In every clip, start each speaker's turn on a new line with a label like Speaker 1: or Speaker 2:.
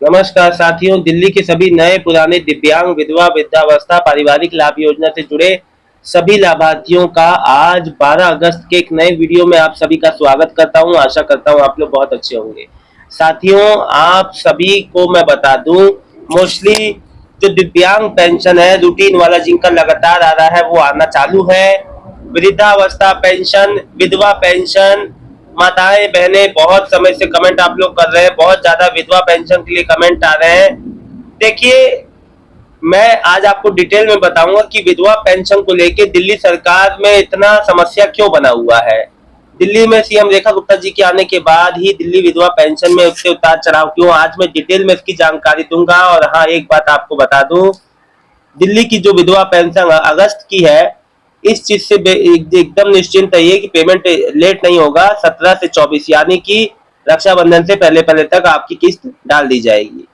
Speaker 1: नमस्कार साथियों, दिल्ली के सभी नए पुराने दिव्यांग, विधवा, वृद्धावस्था, पारिवारिक लाभ योजना से जुड़े सभी लाभार्थियों का आज 12 अगस्त के एक नए वीडियो में आप सभी का स्वागत करता हूं। आशा करता हूं आप लोग बहुत अच्छे होंगे। साथियों, आप सभी को मैं बता दूं, मोस्टली जो दिव्यांग पेंशन है रूटीन वाला जिनका लगातार आ रहा है वो आना चालू है। वृद्धावस्था पेंशन, विधवा पेंशन, माताएं बहनें बहुत समय से कमेंट आप लोग कर रहे हैं, बहुत ज्यादा विधवा पेंशन के लिए कमेंट आ रहे हैं। देखिए, मैं आज आपको डिटेल में बताऊंगा कि विधवा पेंशन को लेके दिल्ली सरकार में इतना समस्या क्यों बना हुआ है। दिल्ली में सीएम रेखा गुप्ता जी के आने के बाद ही दिल्ली विधवा पेंशन में उससे उतार चढ़ाव क्यों, आज मैं डिटेल में इसकी जानकारी दूंगा। और हाँ, एक बात आपको बता दूं, दिल्ली की जो विधवा पेंशन अगस्त की है, इस चीज से एकदम निश्चिंत रहिए कि पेमेंट लेट नहीं होगा। 17 से 24 यानी कि रक्षाबंधन से पहले पहले तक आपकी किस्त डाल दी जाएगी।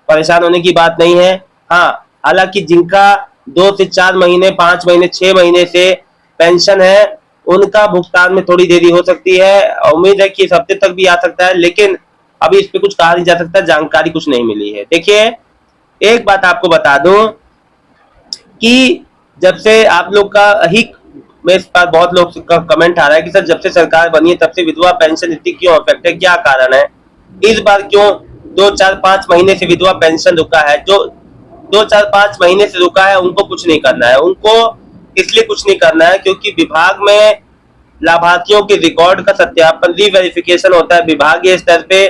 Speaker 1: परेशान होने की बात नहीं है। हाँ, हालांकि जिनका 2 से 4 महीने, 5 महीने, 6 महीने से पेंशन है, उनका भुगतान में थोड़ी देरी हो सकती है। उम्मीद है कि इस हफ्ते तक भी आ सकता है, लेकिन अभी इस पे कुछ कहा नहीं जा सकता, जानकारी कुछ नहीं मिली है। देखिए, एक बात आपको बता दूं कि जब से आप लोग का ही में इस पर बहुत लोग का कमेंट आ रहा है कि सर जब से सरकार बनी है तब से विधवा पेंशन इतनी क्यों अफेक्ट है, क्या कारण है, इस बार क्यों 2 4 5 महीने से विधवा पेंशन रुका है। जो 2 4 5 महीने से रुका है उनको कुछ नहीं करना है। उनको इसलिए कुछ नहीं करना है क्योंकि विभाग में लाभार्थियों के रिकॉर्ड का सत्यापन, रीवेरिफिकेशन होता है विभागीय स्तर पे,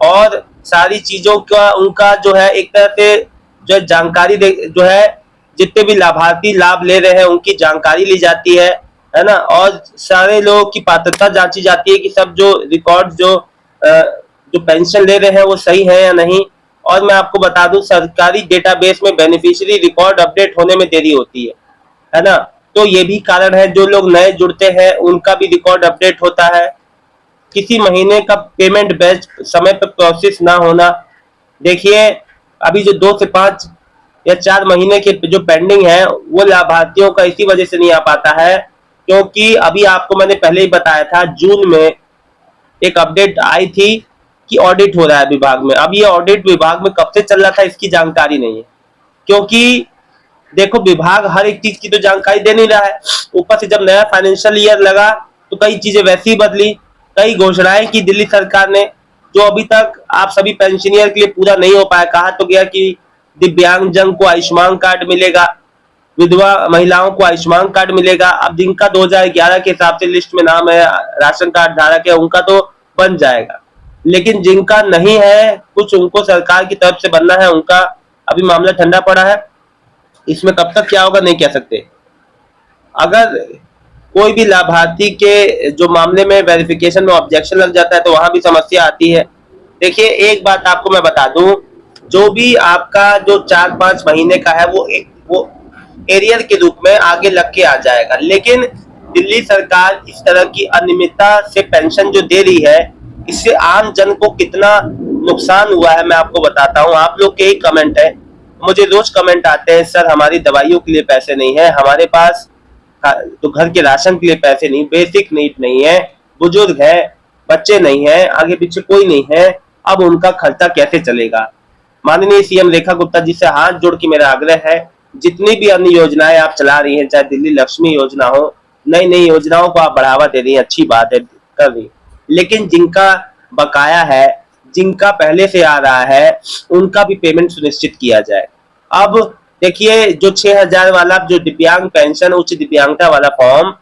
Speaker 1: और सारी चीजों का उनका जो है एक तरह से जो जानकारी जो है जितने भी लाभार्थी लाभ ले रहे हैं उनकी जानकारी ली जाती है ना। और सारे लोगों की पात्रता जांची जाती है कि सब जो रिकॉर्ड जो पेंशन ले रहे हैं वो सही है या नहीं। और मैं आपको बता दूं, सरकारी डेटाबेस में बेनिफिशियरी रिकॉर्ड अपडेट होने में देरी होती है ना। तो ये भी कारण है, जो लोग नए जुड़ते हैं उनका भी रिकॉर्ड अपडेट होता है। किसी महीने का पेमेंट बैच समय पर प्रोसेस ना होना। देखिए, अभी जो 2 से 5 या 4 महीने के जो पेंडिंग है वो लाभार्थियों का इसी वजह से नहीं आ पाता है क्योंकि अभी आपको मैंने पहले ही बताया था, जून में एक अपडेट आई थी कि ऑडिट हो रहा है विभाग में। अब ये ऑडिट विभाग में कब से चल रहा था इसकी जानकारी नहीं है, क्योंकि देखो विभाग हर एक चीज की तो जानकारी दे नहीं रहा है। ऊपर से जब नया फाइनेंशियल ईयर लगा तो कई चीजें वैसी ही बदली, कई घोषणाएं की दिल्ली सरकार ने जो अभी तक आप सभी पेंशनियर के लिए पूरा नहीं हो पाया। कहा तो गया कि दिव्यांगजन को आयुष्मान कार्ड मिलेगा, विधवा महिलाओं को आयुष्मान कार्ड मिलेगा। अब जिनका 2011 के हिसाब से लिस्ट में नाम है, राशन कार्ड धारक है, उनका तो बन जाएगा, लेकिन जिनका नहीं है, कुछ उनको सरकार की तरफ से बनना है, उनका अभी मामला ठंडा पड़ा है। इसमें कब तक क्या होगा नहीं कह सकते। अगर कोई भी लाभार्थी के जो मामले में वेरिफिकेशन में ऑब्जेक्शन लग जाता है तो वहां भी समस्या आती है। देखिए, एक बात आपको मैं बता दूं, जो भी आपका जो 4 5 महीने का है वो एरियर के रूप में आगे लग के आ जाएगा, लेकिन दिल्ली सरकार इस तरह की अनियमितता से पेंशन जो दे रही है, इससे आम जन को कितना नुकसान हुआ है मैं आपको बताता हूँ। आप लोग के एक कमेंट है, मुझे रोज कमेंट आते हैं, सर हमारी दवाइयों के लिए पैसे नहीं है, हमारे पास तो घर के राशन के लिए पैसे नहीं, बेसिक नीड नहीं है, बुजुर्ग है, बच्चे नहीं है, आगे पीछे कोई नहीं है, अब उनका खर्चा कैसे चलेगा। माननीय सीएम रेखा गुप्ता जी से हाथ जोड़ के मेरा आग्रह है, जितनी भी अन्य योजनाएं आप चला रही हैं, चाहे दिल्ली लक्ष्मी योजना हो, नई नई योजनाओं को आप बढ़ावा दे रही हैं, अच्छी बात है, कर रही, लेकिन जिनका बकाया है, जिनका पहले से आ रहा है, उनका भी पेमेंट सुनिश्चित किया जाए। अब देखिए, जो 6,000 वाला जो दिव्यांग पेंशन उच्च दिव्यांगता वाला फॉर्म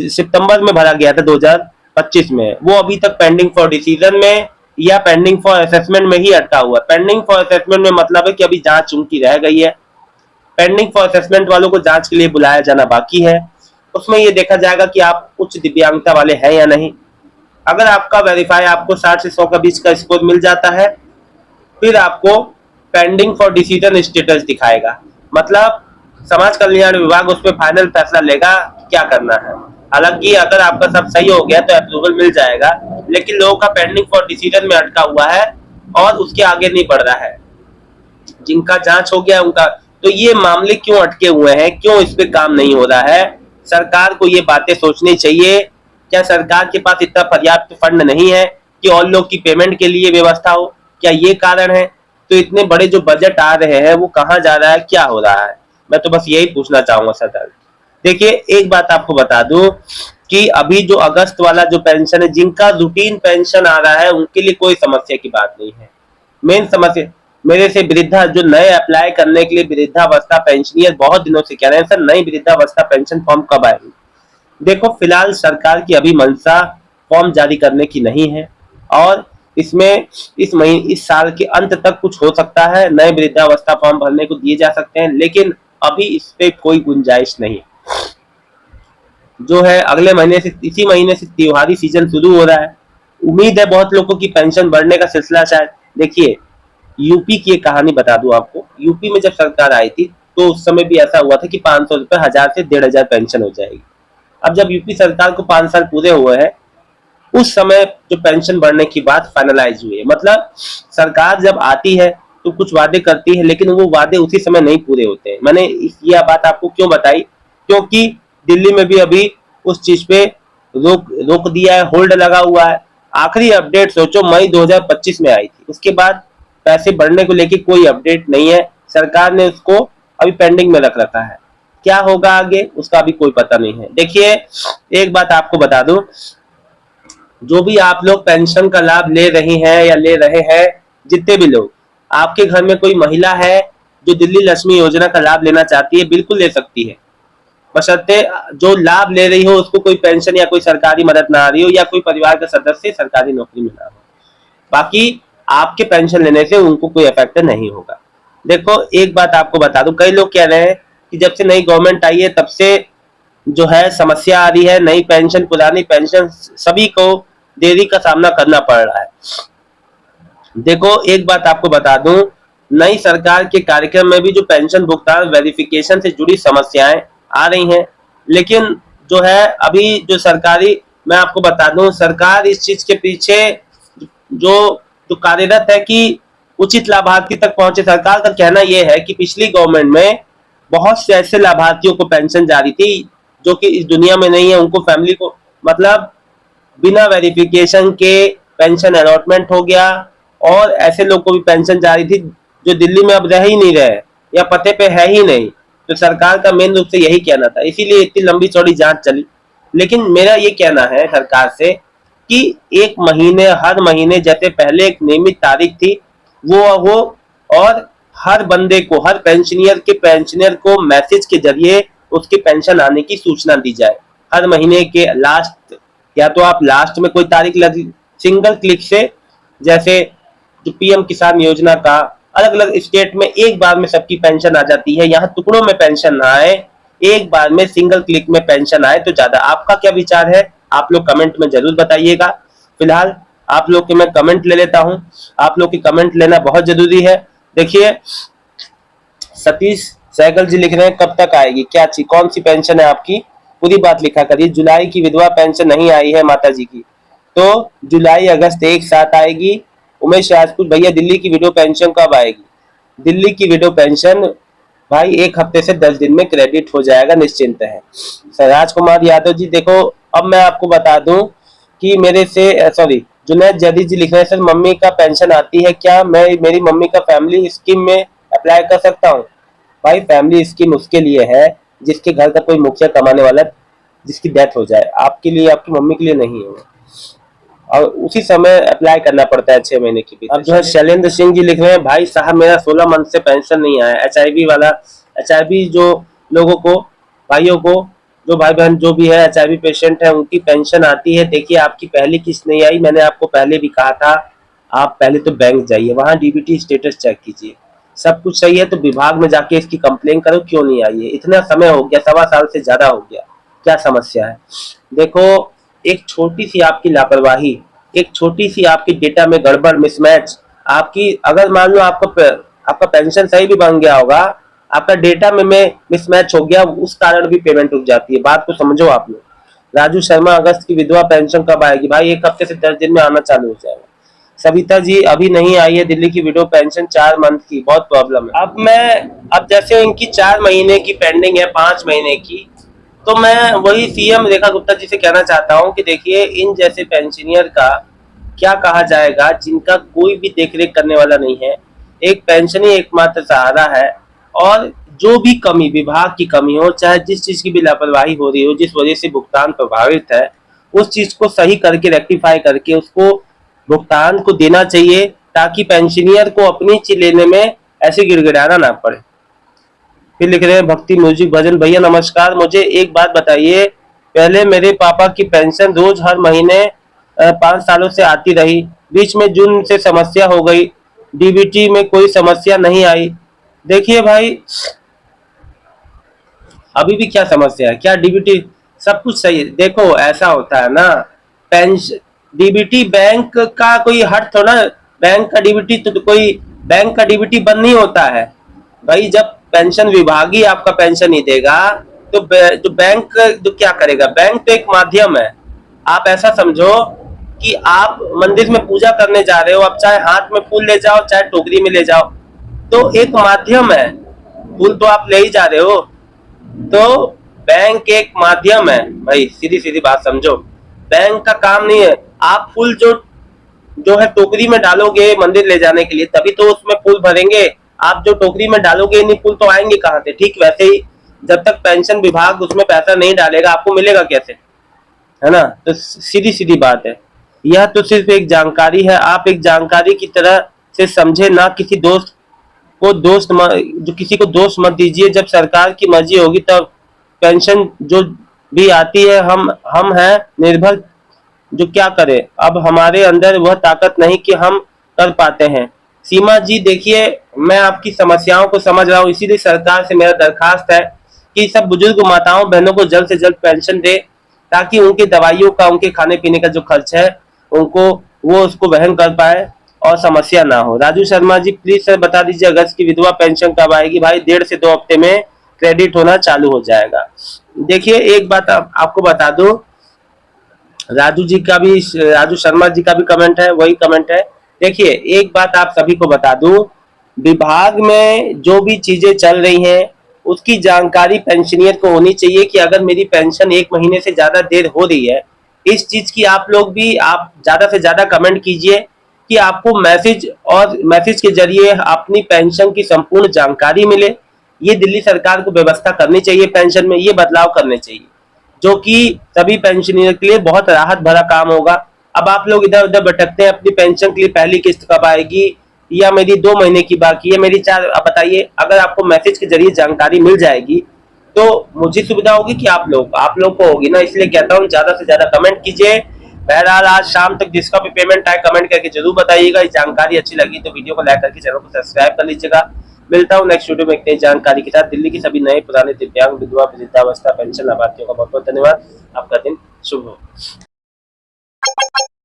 Speaker 1: सितंबर में भरा गया था 2025 में, वो अभी तक पेंडिंग फॉर डिसीजन में या पेंडिंग फॉर असेसमेंट में ही अटका हुआ है। पेंडिंग फॉर असेसमेंट में मतलब है कि अभी जांच उनकी रह गई है। पेंडिंग फॉर असेसमेंट वालों को जांच के लिए बुलाया जाना बाकी है। उसमें ये देखा जाएगा कि आप उच्च दिव्यांगता वाले हैं या नहीं। अगर आपका वेरीफाई आपको 60 से 100 का बीच का स्कोर मिल जाता है, फिर आपको पेंडिंग फॉर डिसीजन स्टेटस दिखाएगा, मतलब समाज कल्याण विभाग उस पर फाइनल फैसला लेगा कि क्या करना है। हालांकि अगर आपका सब सही हो गया तो अप्रूवल मिल जाएगा, लेकिन लोगों का पेंडिंग फॉर डिसीजन में अटका हुआ है और उसके आगे नहीं बढ़ रहा है। जिनका जांच हो गया उनका, तो ये मामले क्यों अटके हुए हैं, क्यों इस पे काम नहीं हो रहा है। सरकार को ये बातें सोचनी चाहिए। क्या सरकार के पास इतना पर्याप्त फंड नहीं है कि और लोग की पेमेंट के लिए व्यवस्था हो? क्या ये कारण है? तो इतने बड़े जो बजट आ रहे हैं वो कहाँ जा रहा है, क्या हो रहा है? मैं तो बस यही पूछना चाहूंगा सर। देखिए एक बात आपको बता दूं कि अभी जो अगस्त वाला जो पेंशन है, जिनका रूटीन पेंशन आ रहा है उनके लिए कोई समस्या की बात नहीं है। मेन समस्या मेरे से वृद्धा जो नए अप्लाई करने के लिए वृद्धावस्था पेंशनियर बहुत दिनों से कह रहे हैं, सर नई वृद्धावस्था पेंशन फॉर्म कब आएगी? देखो फिलहाल सरकार की अभी मंशा फॉर्म जारी करने की नहीं है, और इसमें इस साल के अंत तक कुछ हो सकता है, नए वृद्धावस्था फॉर्म भरने को दिए जा सकते हैं, लेकिन अभी इस पे कोई गुंजाइश नहीं। जो है अगले महीने से, इसी महीने से त्योहारी सीजन शुरू हो रहा है, उम्मीद है बहुत लोगों की पेंशन बढ़ने का सिलसिला शायद। देखिए यूपी की एक कहानी बता दूं आपको, यूपी में जब सरकार आई थी तो उस समय भी ऐसा हुआ था कि 500 रुपए, 1000 से 1500 पेंशन हो जाएगी। अब जब यूपी सरकार को 5 साल पूरे हुए हैं, उस समय जो पेंशन बढ़ने की बात फाइनलाइज हुई है। मतलब सरकार जब आती है तो कुछ वादे करती है, लेकिन वो वादे उसी समय नहीं पूरे होते हैं। मैंने यह बात आपको क्यों बताई, क्योंकि दिल्ली में भी अभी उस चीज पे रोक रोक दिया है, होल्ड लगा हुआ है। आखिरी अपडेट सोचो मई 2025 में आई थी, उसके बाद पैसे बढ़ने को लेकर कोई अपडेट नहीं है। सरकार ने उसको अभी पेंडिंग में रख रखा है। क्या होगा आगे उसका अभी कोई पता नहीं है। देखिए एक बात आपको बता दूं, जो भी आप लोग पेंशन का लाभ ले रही हैं या ले रहे हैं, जितने भी लोग, आपके घर में कोई महिला है जो दिल्ली लक्ष्मी योजना का लाभ लेना चाहती है, बिल्कुल ले सकती है, बशर्ते जो लाभ ले रही हो उसको कोई पेंशन या कोई सरकारी मदद ना आ रही हो, या कोई परिवार का सदस्य सरकारी नौकरी में ना हो। बाकी आपके पेंशन लेने से उनको कोई इफेक्ट नहीं होगा। देखो एक बात आपको बता दूं, कई लोग कह रहे हैं कि जब से नई गवर्नमेंट आई है तब से जो है समस्या आ रही है, नई पेंशन पुरानी पेंशन सभी को देरी का सामना करना पड़ रहा है। देखो एक बात आपको बता दूं, नई सरकार के कार्यक्रम में भी जो पेंशन भुगतान वेरिफिकेशन से जुड़ी समस्याएं आ रही हैं, लेकिन जो है अभी जो सरकारी, मैं आपको बता दूं सरकार इस चीज के पीछे जो जो कार्यरत है कि उचित लाभार्थी तक पहुंचे। सरकार का कहना यह है कि पिछली गवर्नमेंट में बहुत से ऐसे लाभार्थियों को पेंशन जारी थी जो कि इस दुनिया में नहीं है, उनको फैमिली को मतलब बिना वेरिफिकेशन के पेंशन अलॉटमेंट हो गया, और ऐसे लोग को भी पेंशन जारी थी जो दिल्ली में अब रह ही नहीं रहे या पते पे है ही नहीं। तो सरकार का मेन रूप से यही कहना था, इसीलिए इतनी लंबी चौड़ी जांच चली। लेकिन मेरा ये कहना है सरकार से कि एक महीने, हर महीने जैसे पहले एक नियमित तारीख थी वो हो, और हर बंदे को, हर पेंशनियर को मैसेज के जरिए उसकी पेंशन आने की सूचना दी जाए। हर महीने के लास्ट, या तो आप लास्ट में कोई तारीख लगी, सिंगल क्लिक से, जैसे जो पीएम किसान योजना का अलग अलग स्टेट में एक बार में सबकी पेंशन आ जाती है, यहाँ टुकड़ों में पेंशन ना आए, एक बार में सिंगल क्लिक में पेंशन आए तो ज्यादा। आपका क्या विचार है, आप लोग कमेंट में जरूर बताइएगा। फिलहाल आप लोग के मैं कमेंट ले लेता हूं, आप लोग की कमेंट लेना बहुत जरूरी है। देखिए सतीश सहगल जी लिख रहे हैं कब तक आएगी, क्या चीज, कौन सी पेंशन है आपकी, पूरी बात लिखा करिए। जुलाई की विधवा पेंशन नहीं आई है माता जी की, तो जुलाई अगस्त एक साथ आएगी। उमेश राजपूत भैया दिल्ली की विडो पेंशन कब आएगी? दिल्ली की विडो पेंशन भाई एक हफ्ते से 10 दिन में क्रेडिट हो जाएगा, निश्चिंत है। सराज कुमार यादव जी देखो, अब मैं आपको बता दूं कि मेरे से सॉरी जुनैद जदीद जी लिख रहे हैं सर मम्मी का पेंशन आती है क्या, मैं मेरी मम्मी का फैमिली स्कीम में अप्लाई कर सकता हूँ? भाई फैमिली स्कीम उसके लिए है जिसके घर का कोई मुखिया कमाने वाला जिसकी डेथ हो जाए, आपके लिए, आपकी मम्मी के लिए नहीं है, और उसी समय अप्लाई करना पड़ता है 6 महीने की भी। अब जो है शैलेंद्र सिंह जी लिख रहे हैं भाई साहब मेरा 16 मंथ से पेंशन नहीं आया, एचआईवी वाला, एचआईवी जो लोगों को, भाइयों को, जो भाई बहन जो भी है एचआईवी पेशेंट है उनकी पेंशन आती है। देखिए आपकी पहली किस्त नहीं आई, मैंने आपको पहले भी कहा था, आप पहले तो बैंक जाइए, वहां डीबीटी स्टेटस चेक कीजिए, सब कुछ सही है तो विभाग में जाके इसकी कंप्लेन करो क्यों नहीं आई है। इतना समय हो गया, 1.25 साल से ज्यादा हो गया, क्या समस्या है? देखो एक छोटी सी आपकी लापरवाही, एक छोटी सी आपकी डेटा में गड़बड़, मिसमैच, आपकी अगर मान लो आपका पेंशन सही भी बन गया होगा, आपका डेटा में मिसमैच हो गया, उस कारण भी पेमेंट रुक जाती है। बात को समझो आप लोग। राजू शर्मा अगस्त की विधवा पेंशन कब आएगी? भाई एक हफ्ते से 10 दिन में आना चालू हो जाएगा। सविता जी अभी नहीं आई है दिल्ली की विडो पेंशन 4 मंथ की, बहुत प्रॉब्लम है। अब जैसे इनकी 4 महीने की पेंडिंग है, 5 महीने की, तो मैं वही सीएम रेखा गुप्ता जी से कहना चाहता हूं कि देखिए इन जैसे पेंशनियर का क्या कहा जाएगा जिनका कोई भी देखरेख करने वाला नहीं है। एक पेंशन ही एकमात्र सहारा है। और जो भी कमी, विभाग की कमी हो, चाहे जिस चीज की भी लापरवाही हो रही हो, जिस वजह से भुगतान प्रभावित है, उस चीज को सही करके, रेक्टिफाई करके उसको भुगतान को देना चाहिए, ताकि पेंशनियर को अपनी चीज लेने में ऐसे गिड़गिड़ाना ना पड़े। फिर लिख रहे हैं भक्ति म्यूजिक भजन, भैया नमस्कार, मुझे एक बात बताइए, पहले मेरे पापा की पेंशन रोज हर महीने 5 सालों से आती रही, बीच में जून से समस्या हो गई, डीबीटी में कोई समस्या नहीं आई। देखिए भाई, अभी भी क्या समस्या है, क्या डीबीटी, सब कुछ सही है। देखो ऐसा होता है ना, पेंशन, डीबीटी बैंक का कोई हट थोड़ा, बैंक का डीबीटी तो कोई, बैंक का डीबीटी बंद नहीं होता है भाई। जब पेंशन विभाग ही आपका पेंशन नहीं देगा तो तो बैंक तो क्या करेगा? बैंक तो एक माध्यम है। आप ऐसा समझो कि आप मंदिर में पूजा करने जा रहे हो, आप चाहे हाथ में फूल ले जाओ, चाहे टोकरी में ले जाओ, तो एक माध्यम है, फूल तो आप ले ही जा रहे हो। तो बैंक एक माध्यम है भाई, सीधी सीधी बात समझो। बैंक का काम नहीं है, आप फूल जो जो है टोकरी में डालोगे मंदिर ले जाने के लिए, तभी तो उसमें फूल भरेंगे। आप जो टोकरी में डालोगे नहीं, फूल तो आएंगे कहाँ से? ठीक वैसे ही जब तक पेंशन विभाग उसमें पैसा नहीं डालेगा, आपको मिलेगा कैसे? है ना? तो सीधी सीधी बात है। यह तो सिर्फ एक जानकारी है, आप एक जानकारी की तरह से समझे, ना किसी दोस्त को दोस्त जो किसी को दोस्त मत दीजिए। जब सरकार की मर्जी होगी तब पेंशन जो भी आती है, हम हैं निर्भर, जो क्या करें, अब हमारे अंदर वह ताकत नहीं कि हम कर पाते हैं। सीमा जी देखिए, मैं आपकी समस्याओं को समझ रहा हूँ, इसीलिए सरकार से मेरा दरखास्त है कि सब बुजुर्ग माताओं बहनों को जल्द से जल्द पेंशन दे, ताकि उनकी दवाइयों का, उनके खाने पीने का जो खर्च है, उनको वो उसको वहन कर पाए और समस्या ना हो। राजू शर्मा जी प्लीज सर बता दीजिए, अगस्त की विधवा पेंशन कब आएगी? भाई 1.5 से 2 हफ्ते में क्रेडिट होना चालू हो जाएगा। देखिए एक बात आपको बता दूं, राजू जी का भी, राजू शर्मा जी का भी कमेंट है, वही कमेंट है। देखिए एक बात आप सभी को बता दूं, विभाग में जो भी चीजें चल रही हैं उसकी जानकारी पेंशनियर को होनी चाहिए कि अगर मेरी पेंशन 1 महीने से ज्यादा देर हो रही है, इस चीज की आप लोग भी, आप ज्यादा से ज्यादा कमेंट कीजिए कि आपको मैसेज, और मैसेज के जरिए अपनी पेंशन की संपूर्ण जानकारी मिले। ये दिल्ली सरकार को व्यवस्था करनी चाहिए, पेंशन में ये बदलाव करने चाहिए, जो कि सभी पेंशनर के लिए बहुत राहत भरा काम होगा। अब आप लोग इधर उधर भटकते हैं अपनी पेंशन के लिए, पहली किस्त कब आएगी, या मेरी 2 महीने की बाकी है, मेरी 4, अब बताइए। अगर आपको मैसेज के जरिए जानकारी मिल जाएगी तो मुझे सुविधा होगी कि आप लोग को होगी ना। इसलिए कहता हूँ ज्यादा से ज्यादा कमेंट कीजिए। बहरहाल आज शाम तक जिसका भी पेमेंट आए कमेंट करके जरूर बताइएगा। इस जानकारी अच्छी लगी तो वीडियो को लाइक करके चैनल को सब्सक्राइब कर लीजिएगा। मिलता हूँ नेक्स्ट वीडियो में एक नई जानकारी के साथ। दिल्ली की सभी नए पुराने दिव्यांग विधवा वृद्धावस्था पेंशन लाभार्थियों का बहुत बहुत धन्यवाद। आपका दिन शुभ हो।